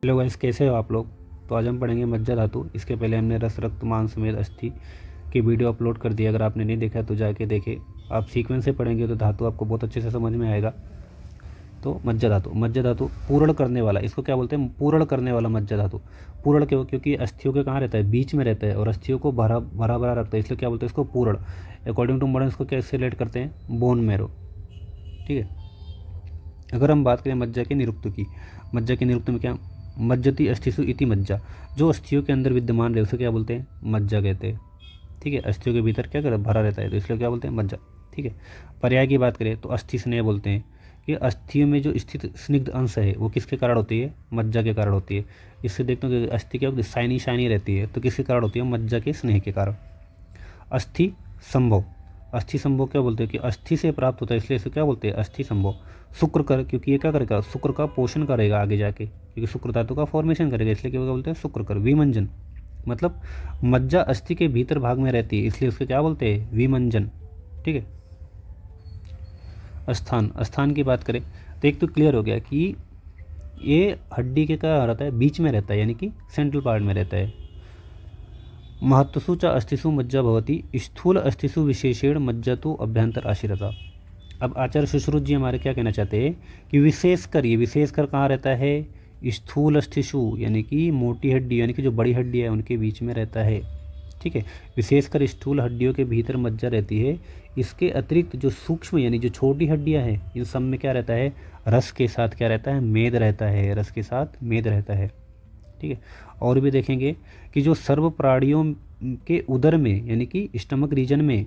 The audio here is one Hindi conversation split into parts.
हेलो गाइस, कैसे हो आप लोग। तो आज हम पढ़ेंगे मज्जा धातु। इसके पहले हमने रस, रक्त, मांस, मेद, अस्थि की वीडियो अपलोड कर दी। अगर आपने नहीं देखा तो जाके देखे। आप सीक्वेंस से पढ़ेंगे तो धातु आपको बहुत अच्छे से समझ में आएगा। तो मज्जा धातु पूर्ण करने वाला, इसको क्या बोलते हैं, पूर्ण करने वाला मज्जा धातु। पूर्ण क्यों? क्योंकि अस्थियों के कहाँ रहता है, बीच में रहता है, और अस्थियों को भरा भरा भरा रखता है, इसलिए क्या बोलते हैं इसको पूर्ण। अकॉर्डिंग टू मॉडर्न इसको कैसे रिलेट करते हैं, बोन मैरो। ठीक है। अगर हम बात करें मज्जा के निरुक्त की, मज्जा के निरुक्त में क्या, मज्जति अस्थिसु इति मज्जा। जो अस्थियों के अंदर विद्यमान रहे उसे क्या बोलते हैं, मज्जा कहते हैं। ठीक है। अस्थियों के भीतर क्या कर भरा रहता है, तो इसलिए क्या बोलते हैं, मज्जा। ठीक है। पर्याय की बात करें तो अस्थि स्नेह बोलते हैं कि अस्थियों में जो स्थित स्निग्ध अंश है वो किसके कारण होती है, मज्जा के कारण होती है। इससे देखते हो कि अस्थि क्या होती है, शाइनी शाइनी रहती है, तो किसके कारण होती है, मज्जा के स्नेह के कारण। अस्थि संभव, अस्थि संभव क्या बोलते हैं कि अस्थि से प्राप्त होता है, इसलिए इसे क्या बोलते हैं, अस्थि संभव। शुक्र कर, क्योंकि ये क्या करेगा, शुक्र का पोषण करेगा आगे जाके, क्योंकि शुक्र धातु का फॉर्मेशन करेगा, इसलिए क्या बोलते हैं, शुक्र कर। विमंजन मतलब मज्जा अस्थि के भीतर भाग में रहती है, इसलिए उसके क्या बोलते हैं, विमंजन। ठीक है। स्थान, स्थान की बात करें तो एक तो क्लियर हो गया कि ये हड्डी के क्या रहता है, बीच में रहता है, यानी कि सेंट्रल पार्ट में रहता है। महत्सु च अस्थिसु मज्जा भवति, स्थूल अस्थिसु विशेषेण मज्जा तो अभ्यंतर आशीरता। अब आचार्य सुश्रुत जी हमारे क्या कहना चाहते हैं कि विशेषकर, ये विशेषकर कहाँ रहता है, स्थूल अस्थिसु यानी कि मोटी हड्डी, यानी कि जो बड़ी हड्डी है उनके बीच में रहता है। ठीक है। विशेषकर स्थूल हड्डियों के भीतर मज्जा रहती है। इसके अतिरिक्त जो सूक्ष्म यानी जो छोटी हड्डियां हैं, इन सब में क्या रहता है, रस के साथ क्या रहता है, मेद रहता है, रस के साथ मेद रहता है। ठीक है। और भी देखेंगे कि जो सर्व प्राणियों के उदर में यानी कि स्टमक रीजन में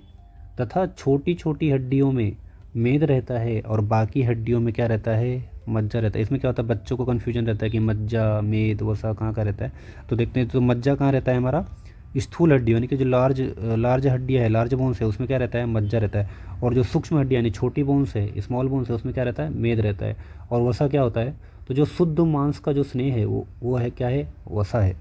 तथा छोटी छोटी हड्डियों में मेद रहता है, और बाकी हड्डियों में क्या रहता है, मज्जा रहता है। इसमें क्या होता है, बच्चों को कन्फ्यूजन रहता है कि मज्जा मेद वसा कहाँ का रहता है। तो देखते हैं, तो मज्जा कहाँ रहता है हमारा, स्थूल हड्डी यानी कि जो लार्ज हड्डियाँ है, लार्ज बोन्स है, उसमें क्या रहता है, मज्जा रहता है। और जो सूक्ष्म हड्डियाँ यानी छोटी बोन्स है, स्मॉल बोन्स है, उसमें क्या रहता है, मेद रहता है। और वसा क्या होता है, तो जो शुद्ध मांस का जो स्नेह है वो है क्या है, वसा है।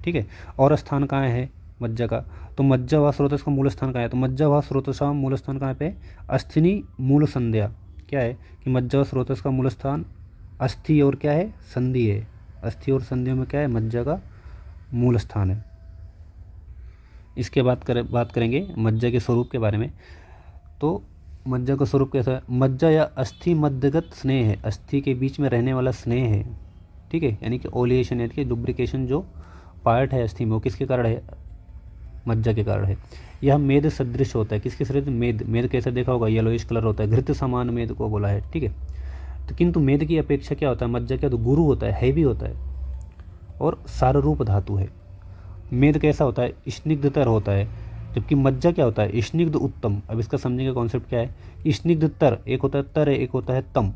ठीक है। और स्थान कहाँ है मज्जा का, तो मज्जा व स्रोतस का मूल स्थान कहाँ है, तो मज्जा व स्रोतस का मूल स्थान कहाँ पे, अस्थिनी मूल संध्या। क्या है कि मज्जा व स्रोतस का मूल स्थान अस्थि और क्या है, संधि है। अस्थि और संधियों में क्या है, मज्जा का मूल स्थान है। इसके बात करेंगे मज्जा के स्वरूप के बारे में। तो मज्जा का स्वरूप कैसा है, मज्जा या अस्थि मध्यगत स्नेह है, अस्थि के बीच में रहने वाला स्नेह है। ठीक है। यानी कि ओलिएशन यानी कि लुब्रिकेशन जो पार्ट है अस्थि में, वो किसके कारण है, मज्जा के कारण है। यह मेद सदृश होता है, किसके सदृश, मेद। मेद कैसे देखा होगा, येलोइश कलर होता है, घृत समान मेद को बोला है। ठीक है। तो किंतु मेद की अपेक्षा क्या होता है, मज्जा क्या, तो गुरु होता है, हैवी होता है, और साररूप धातु है। मेद कैसा होता है, स्निग्धतर होता है, जबकि मज्जा क्या होता है, स्निग्ध उत्तम। अब इसका समझने का कॉन्सेप्ट क्या है, स्निग्धतर एक होता है तर है, एक होता है तम।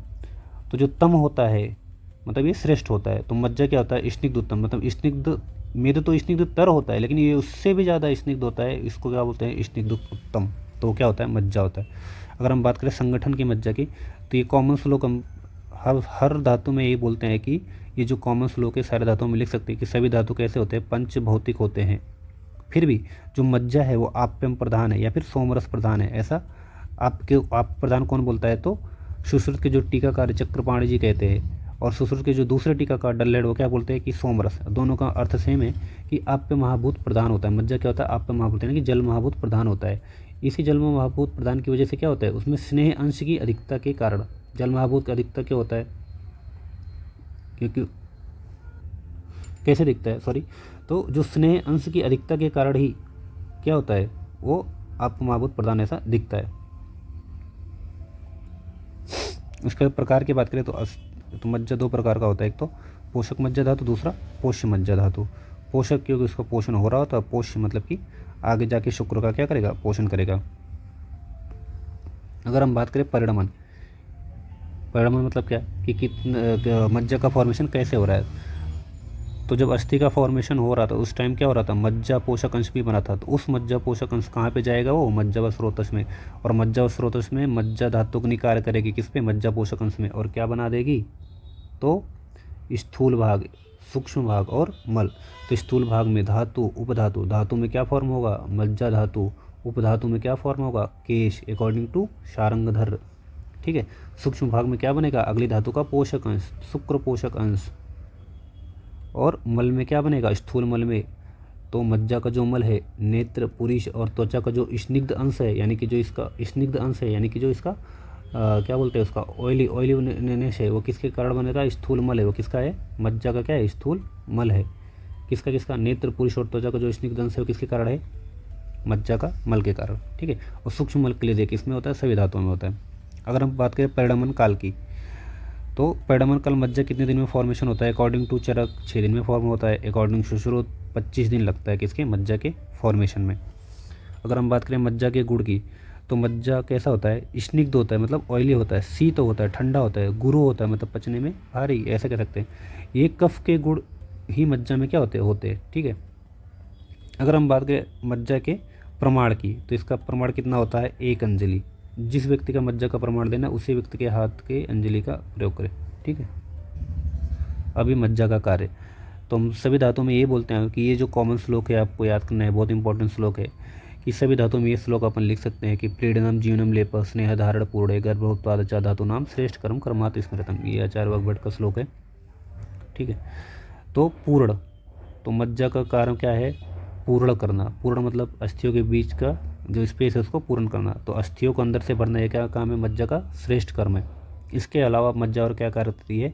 तो जो तम होता है मतलब ये श्रेष्ठ होता है, तो मज्जा क्या होता है, स्निग्ध उत्तम। मतलब स्निग्ध, मेद तो स्निग्ध तर होता है, लेकिन ये उससे भी ज़्यादा स्निग्ध होता है, इसको क्या बोलते हैं, स्निग्ध उत्तम। तो वो क्या होता है, मज्जा होता है। अगर हम बात करें संगठन की मज्जा की, तो ये कॉमन श्लोक हम हर धातु में यही बोलते हैं कि ये जो कॉमन श्लोक है सारे धातुओं में लिख सकते हैं कि सभी धातु कैसे होते हैं, पंच भौतिक होते हैं। फिर भी जो मज्जा है वो आप्यम प्रधान है या फिर सोमरस प्रधान है। ऐसा आप प्रधान कौन बोलता है, तो सुश्रुत के जो टीकाकार चक्रपाणी जी कहते हैं, और सुश्रुत के जो दूसरे टीकाकार डल्लेड वो क्या बोलते हैं कि सोमरस। दोनों का अर्थ सेम है कि आप्य महाभूत प्रधान होता है। मज्जा क्या होता है, आप्य महाभूत यानी कि जल महाभूत प्रधान होता है। इसी जल महाभूत प्रधान की वजह से क्या होता है, उसमें स्नेह अंश की अधिकता के कारण, जल महाभूत की अधिकता क्या होता है, क्योंकि कैसे दिखता है, सॉरी, तो जो स्नेह अंश की अधिकता के कारण ही क्या होता है, वो आपको महाभूत प्रधान ऐसा दिखता है। उसके प्रकार की बात करें तो मज्जा दो प्रकार का होता है, एक तो पोषक मज्जा धातु, दूसरा पोष्य मज्जा धातु। पोषक क्योंकि उसका पोषण हो रहा होता है, पोष्य मतलब कि आगे जाके शुक्र का क्या करेगा, पोषण करेगा। अगर हम बात करें परिणमन, परिणमन मतलब क्या कि कितना मज्जा का फॉर्मेशन कैसे हो रहा है, तो जब अस्थि का फॉर्मेशन हो रहा था उस टाइम क्या हो रहा था, मज्जा पोषक अंश भी बना था। तो उस मज्जा पोषक अंश कहाँ पे जाएगा, वो मज्जा व स्रोतस में। और मज्जा व स्रोतस में मज्जा धातु को कार्य करेगी किस पे, मज्जा पोषक अंश में, और क्या बना देगी, तो स्थूल भाग, सूक्ष्म भाग और मल। तो स्थूल भाग में धातु, उपधातु, धातु में क्या फॉर्म होगा, मज्जा धातु। उपधातु में क्या फॉर्म होगा, केश अकॉर्डिंग टू शारंगधर। ठीक है। सूक्ष्म भाग में क्या बनेगा, अगली धातु का पोषक अंश, शुक्र पोषक अंश। और मल में क्या बनेगा, स्थूल मल में। तो मज्जा का जो मल है, नेत्र, पुरीष और त्वचा का जो स्निग्ध अंश है, यानी कि जो इसका स्निग्ध अंश है, यानी कि जो इसका क्या बोलते हैं उसका ऑयली नेनेश है, वो किसके कारण बनेगा, स्थूल मल है। वो किसका है, मज्जा का क्या है, स्थूल मल है। किसका किसका, नेत्र, पुरीष और त्वचा का जो स्निग्ध अंश है वो किसके कारण है, मज्जा का मल के कारण। ठीक है। और सूक्ष्म मल के लिए देखिए इसमें होता है, सभी धातुओं में होता है। अगर हम बात करें परिणमन काल की, तो परिणमन काल मज्जा कितने दिन में फॉर्मेशन होता है, अकॉर्डिंग टू चरक 6 दिन में फॉर्म होता है, अकॉर्डिंग टू सुश्रुत 25 दिन लगता है किसके, मज्जा के फॉर्मेशन में। अगर हम बात करें मज्जा के गुण की, तो मज्जा कैसा होता है, स्निग्ध होता है मतलब ऑयली होता है, शीत होता है ठंडा होता है, गुरु होता है मतलब पचने में भारी, ऐसा कह सकते हैं। ये कफ के गुण ही मज्जा में क्या होते हैं। ठीक है। अगर हम बात करें मज्जा के प्रमाण की, तो इसका प्रमाण कितना होता है, 1 अंजलि। जिस व्यक्ति का मज्जा का प्रमाण देना, उसी व्यक्ति के हाथ के अंजलि का प्रयोग करें। ठीक है। अभी मज्जा का कार्य, तो हम सभी धातुओं में ये बोलते हैं कि ये जो कॉमन श्लोक है आपको याद करना है, बहुत इंपॉर्टेंट श्लोक है। कि सभी धातुओं में ये श्लोक अपन लिख सकते हैं कि प्रीडनम जीवनम लेप स्नेह धारण पूर्ण गर्भोत्पाद धातु नाम श्रेष्ठ कर्म कर्मात स्मृतम, ये आचार्य वाग्भट का श्लोक है। ठीक है। तो पूर्ण, तो मज्जा का कारण क्या है, पूर्ण करना। पूर्ण मतलब अस्थियों के बीच का जो स्पेस है उसको पूर्ण करना। तो अस्थियों को अंदर से भरना, ये क्या काम है, मज्जा का श्रेष्ठ कर्म है। इसके अलावा मज्जा और क्या कार्य करती है,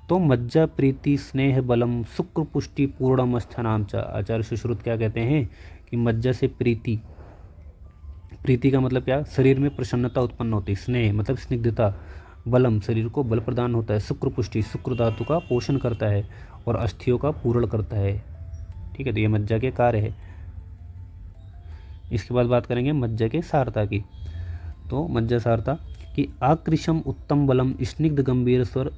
तो मज्जा प्रीति स्नेह बलम शुक्र पुष्टि पूर्णम स्थानाम च। आचार्य सुश्रुत क्या कहते हैं कि मज्जा से प्रीति, प्रीति का मतलब क्या, शरीर में प्रसन्नता उत्पन्न होती है, स्नेह मतलब स्निग्धता, बलम शरीर को बल प्रदान होता है, शुक्र पुष्टि शुक्र धातु का पोषण करता है, और अस्थियों का पूर्ण करता है। ठीक है। तो ये मज्जा के कार्य है। इसके बाद बात करेंगे मज्जा के सारता की। तो मज्जा सारता कि आकृशम उत्तम बलम स्निग्ध गंभीर स्वर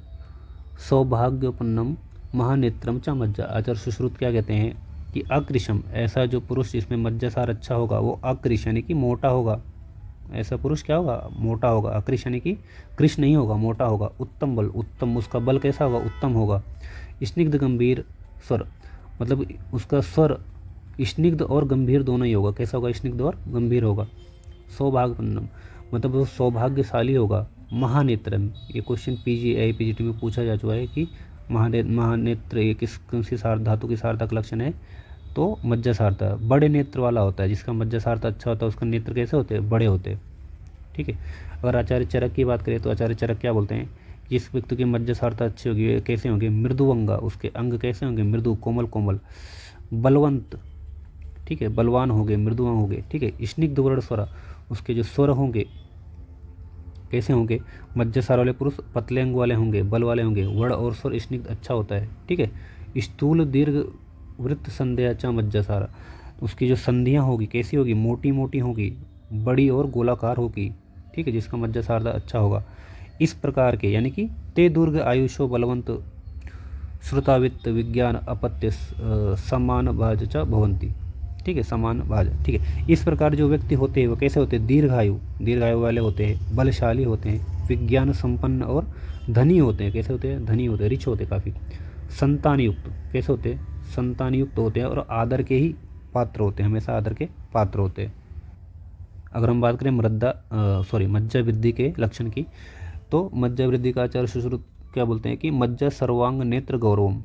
सौभाग्योपन्नम महानेत्रम च मज्जा। आचार्य सुश्रुत क्या कहते हैं कि आकृशम, ऐसा जो पुरुष जिसमें मज्जा सार अच्छा होगा वो आकृश यानी कि मोटा होगा। ऐसा पुरुष क्या होगा, मोटा होगा। आकृश यानी कि कृष नहीं होगा, मोटा होगा। उत्तम बल, उत्तम उसका बल कैसा होगा, उत्तम होगा। स्निग्ध गंभीर स्वर मतलब उसका स्वर स्निग्ध और गंभीर दोनों ही होगा। कैसा होगा, स्निग्ध और गंभीर होगा। सौभाग्यपन्नम मतलब वो सौभाग्यशाली होगा। महानेत्रम, ये क्वेश्चन पीजी पीजीटी में पूछा जा चुका है कि महानेत्र ये किस कौन सी सार धातु की सार्थक लक्षण है, तो मज्जा सारता बड़े नेत्र वाला होता है। जिसका मज्जा सारता अच्छा होता है उसका नेत्र कैसे होते हैं, बड़े होते हैं। ठीक है। अगर आचार्य चरक की बात करें, तो आचार्य चरक क्या बोलते हैं, जिस व्यक्ति की मज्जा सारता अच्छी होगी कैसे होंगे, मृदु अंगा, उसके अंग कैसे होंगे, मृदु कोमल कोमल, बलवंत। ठीक है। बलवान होंगे, मृदु होंगे। ठीक है। स्निग्ध वर्ण स्वर, उसके जो स्वर होंगे कैसे होंगे, मज्जा सार वाले पुरुष पतले अंग वाले होंगे, बल वाले होंगे, वर्ण और स्वर स्निग्ध अच्छा होता है। ठीक है। स्थूल दीर्घ वृत्त संध्याचा मज्जा सारा, उसकी जो संधियाँ होगी कैसी होगी, मोटी मोटी होगी, बड़ी और गोलाकार होगी। ठीक है। जिसका मज्जा सारदा अच्छा होगा। इस प्रकार के यानी कि ते दुर्ग आयुषो बलवंत श्रुतावित्त विज्ञान अपत्य समान भाज च भवंती। ठीक है। समान भाज। ठीक है। इस प्रकार जो व्यक्ति होते हैं वो कैसे होते हैं, दीर्घायु वाले होते हैं, बलशाली होते हैं, विज्ञान संपन्न और धनी होते हैं। कैसे होते हैं, धनी होते हैं, रिच होते हैं काफ़ी। संतान युक्त, कैसे होते हैं, संतान युक्त होते हैं, और आदर के ही पात्र होते हैं, हमेशा आदर के पात्र होते हैं। अगर हम बात करें मज्जा वृद्धि के लक्षण की, तो मज्जा वृद्धि का आचार्य सुश्रुत क्या बोलते हैं कि मज्जा सर्वांग नेत्र गौरवम।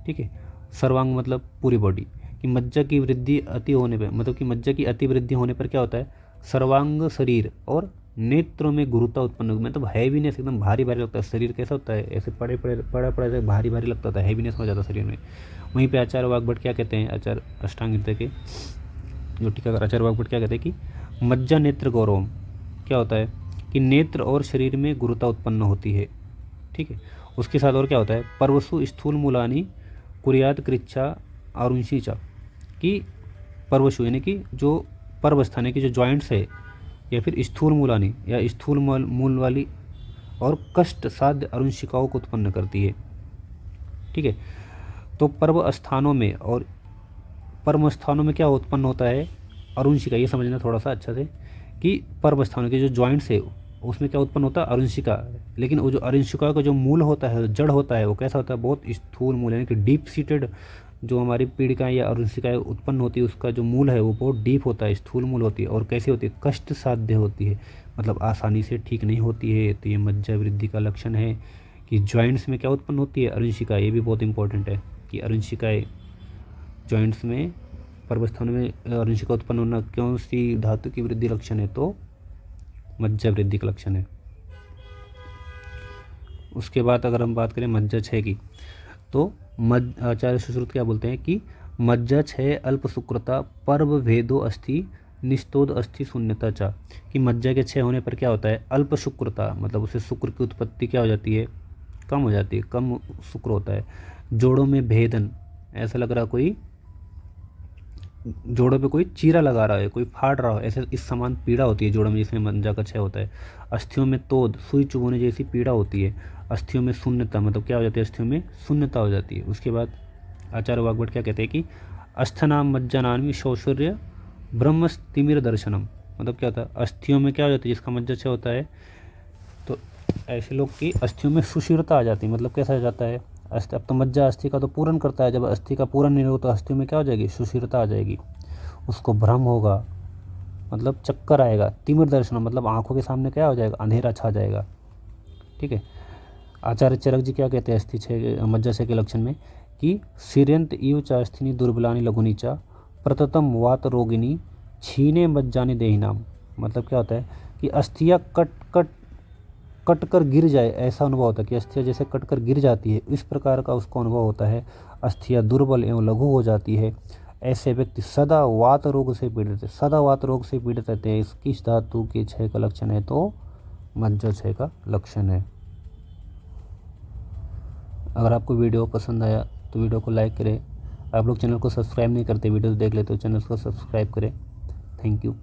ठीक है। सर्वांग मतलब पूरी बॉडी, कि मज्जा की वृद्धि अति होने पर, मतलब कि मज्जा की अति वृद्धि होने पर क्या होता है, सर्वांग शरीर और नेत्रों में गुरुता उत्पन्न होगी। मतलब हैवीनेस, एकदम भारी भारी लगता है शरीर। कैसा होता है, ऐसे पड़ा से भारी भारी लगता था, हैवीनेस हो जाता है शरीर में। वहीं पे आचार्य वाग्भट क्या कहते हैं, आचार्य अष्टांग हृदय के जो टीकाकार आचार्य वाग्भट क्या कहते हैं कि मज्जा नेत्र गौरवम क्या होता है कि नेत्र और शरीर में गुरुता उत्पन्न होती है। ठीक है। उसके साथ और क्या होता है, पर्वसु स्थूल मूलानी कुरियात कृच्छा आरुंशीचा, कि पर्वशु यानी कि जो पर्वस्थान की जो जॉइंट्स है, या फिर स्थूल मूलानी या स्थूल मूल वाली और कष्ट साध्य अरुंशिकाओं को उत्पन्न करती है। ठीक है। तो पर्व स्थानों में और पर्व स्थानों में क्या उत्पन्न होता है, अरुंशिका। ये समझना थोड़ा सा अच्छा से कि पर्व स्थानों के जो जॉइंट्स है उसमें क्या उत्पन्न होता है, अरुंशिका। लेकिन वो जो अरुंशिका का जो मूल होता है, जड़ होता है, वो कैसा होता है, बहुत स्थूल मूल, यानी कि डीप सीटेड जो हमारी पीड़िकाएँ या अरुंशिकाएँ उत्पन्न होती है, उसका जो मूल है वो बहुत डीप होता है, स्थूल मूल होती है। और कैसी होती है, कष्ट साध्य होती है, मतलब आसानी से ठीक नहीं होती है। तो ये मज्जा वृद्धि का लक्षण है कि जॉइंट्स में क्या उत्पन्न होती है, अरुंशिका। ये भी बहुत इंपॉर्टेंट है। कि अरुणिशिकाएँ जॉइंट्स में पर्वस्थानों में अरुणिशिका उत्पन्न होना कौन सी धातु की वृद्धि लक्षण है, तो मज्जा वृद्धि का लक्षण है। उसके बाद अगर हम बात करें मज्जा क्षय की, तो आचार्य सुश्रुत क्या बोलते हैं कि मज्जा क्षय अल्प शुक्रता पर्व भेदो अस्थि निस्तोद अस्थि शून्यता चा, कि मज्जा के क्षय होने पर क्या होता है, अल्प शुक्रता मतलब उसे शुक्र की उत्पत्ति क्या हो जाती है, कम हो जाती है, कम शुक्र होता है। जोड़ों में भेदन, ऐसा लग रहा कोई जोड़ों पे कोई चीरा लगा रहा है, कोई फाड़ रहा हो, ऐसे इस समान पीड़ा होती है जोड़ों में जिसमें मज्जा का क्षय होता है। अस्थियों में तोद सुई चुभोने जैसी पीड़ा होती है। अस्थियों में शून्यता मतलब क्या हो जाती है, अस्थियों में शून्यता हो जाती है। उसके बाद आचार्य वाग्भट क्या कहते हैं कि अस्थनाम मज्जानान्वी शौशर्य ब्रह्म तिमिर दर्शनम, मतलब क्या होता है, अस्थियों में क्या हो जाता है जिसका मज्जा क्षय होता है, तो ऐसे लोग की अस्थियों में सुशीरता आ जाती है। मतलब कैसा आ जाता है, अस्थि, अब तो मज्जा अस्थि का तो पूरन करता है, जब अस्थि का पूरन नहीं हो तो अस्थियों में क्या हो जाएगी, सुशीरता आ जाएगी, उसको भ्रम होगा, मतलब चक्कर आएगा। तिमिर दर्शन मतलब आंखों के सामने क्या हो जाएगा, अंधेरा छा जाएगा। ठीक है। आचार्य चरक जी क्या कहते हैं अस्थि क्षय मज्जा क्षय के लक्षण में कि सिर्यंत इव चास्थिनी दुर्बलानी लघुनी चा प्रततम वात रोगिनी छीने मज्जानी देहिनाम, मतलब क्या होता है कि अस्थियाँ कट कर गिर जाए, ऐसा अनुभव होता है कि अस्थियाँ जैसे कट कर गिर जाती है, इस प्रकार का उसको अनुभव होता है। अस्थियाँ दुर्बल एवं लघु हो जाती है। ऐसे व्यक्ति सदा वात रोग से पीड़ित है, सदा वात रोग से पीड़ित रहते हैं। इस किस धातु के क्षय का लक्षण है, तो मज्जा क्षय का लक्षण है। अगर आपको वीडियो पसंद आया तो वीडियो को लाइक करें। आप लोग चैनल को सब्सक्राइब नहीं करते, वीडियो देख लेते हो, चैनल को सब्सक्राइब करें। Thank you.